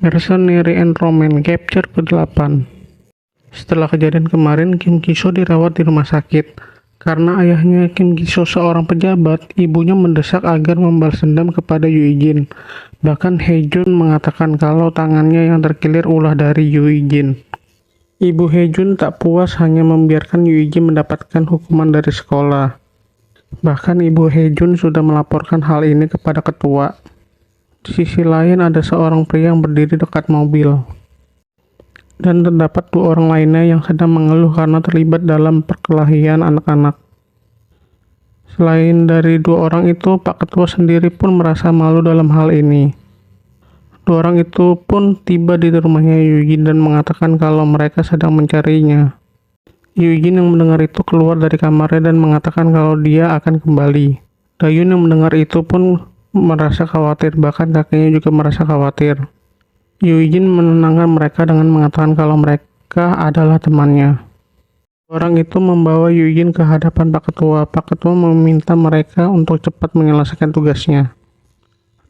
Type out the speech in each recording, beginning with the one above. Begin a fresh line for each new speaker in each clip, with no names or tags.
Mercenary and Romance Capture ke-8. Setelah kejadian kemarin, Kim Ki-soo dirawat di rumah sakit. Karena ayahnya Kim Ki-soo seorang pejabat, ibunya mendesak agar membalas dendam kepada Yoo Jin. Bahkan Hye-jun mengatakan kalau tangannya yang terkilir ulah dari Yoo Jin. Ibu Hye-jun tak puas hanya membiarkan Yoo Jin mendapatkan hukuman dari sekolah. Bahkan ibu Hye-jun sudah melaporkan hal ini kepada ketua. Di sisi lain ada seorang pria yang berdiri dekat mobil. Dan terdapat 2 orang lainnya yang sedang mengeluh karena terlibat dalam perkelahian anak-anak. Selain dari 2 orang itu, Pak Ketua sendiri pun merasa malu dalam hal ini. 2 orang itu pun tiba di rumahnya Yoo Jin dan mengatakan kalau mereka sedang mencarinya. Yoo Jin yang mendengar itu keluar dari kamarnya dan mengatakan kalau dia akan kembali. Dayun yang mendengar itu pun merasa khawatir, bahkan kakeknya juga merasa khawatir. Yoo Jin menenangkan mereka dengan mengatakan kalau mereka adalah temannya. Orang itu membawa Yoo Jin ke hadapan Pak Ketua. Pak Ketua meminta mereka untuk cepat menyelesaikan tugasnya.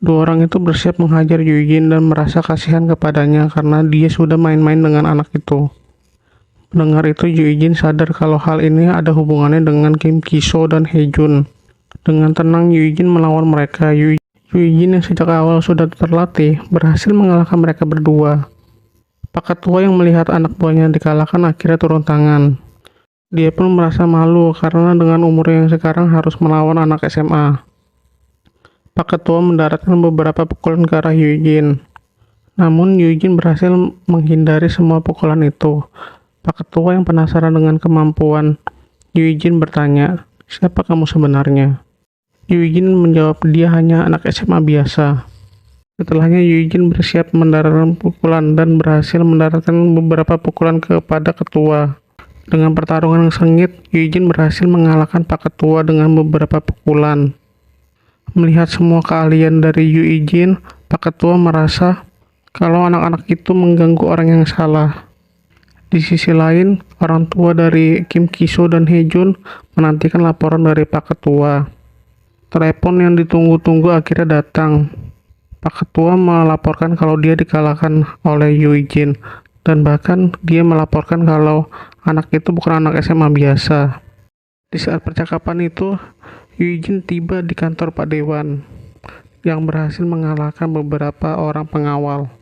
2 orang itu bersiap menghajar Yoo Jin dan merasa kasihan kepadanya karena dia sudah main-main dengan anak itu. Mendengar itu, Yoo Jin sadar kalau hal ini ada hubungannya dengan Kim Ki-soo dan Hye-jun. Dengan tenang, Yoo Jin melawan mereka. Yoo Jin yang sejak awal sudah terlatih berhasil mengalahkan mereka berdua. Pak Ketua yang melihat anak buahnya dikalahkan akhirnya turun tangan. Dia pun merasa malu karena dengan umur yang sekarang harus melawan anak SMA. Pak Ketua mendaratkan beberapa pukulan ke arah Yoo Jin. Namun Yoo Jin berhasil menghindari semua pukulan itu. Pak Ketua yang penasaran dengan kemampuan Yoo Jin bertanya, "Siapa kamu sebenarnya?" Yoo Jin menjawab dia hanya anak SMA biasa. Setelahnya Yoo Jin bersiap mendaratkan pukulan dan berhasil mendaratkan beberapa pukulan kepada ketua. Dengan pertarungan yang sengit, Yoo Jin berhasil mengalahkan Pak Ketua dengan beberapa pukulan. Melihat semua keahlian dari Yoo Jin, Pak Ketua merasa kalau anak-anak itu mengganggu orang yang salah. Di sisi lain, orang tua dari Kim Ki-soo dan Hye-jun menantikan laporan dari Pak Ketua. Telepon yang ditunggu-tunggu akhirnya datang. Pak Ketua melaporkan kalau dia dikalahkan oleh Yoo Jin, dan bahkan dia melaporkan kalau anak itu bukan anak SMA biasa. Di saat percakapan itu, Yoo Jin tiba di kantor Pak Dewan, yang berhasil mengalahkan beberapa orang pengawal.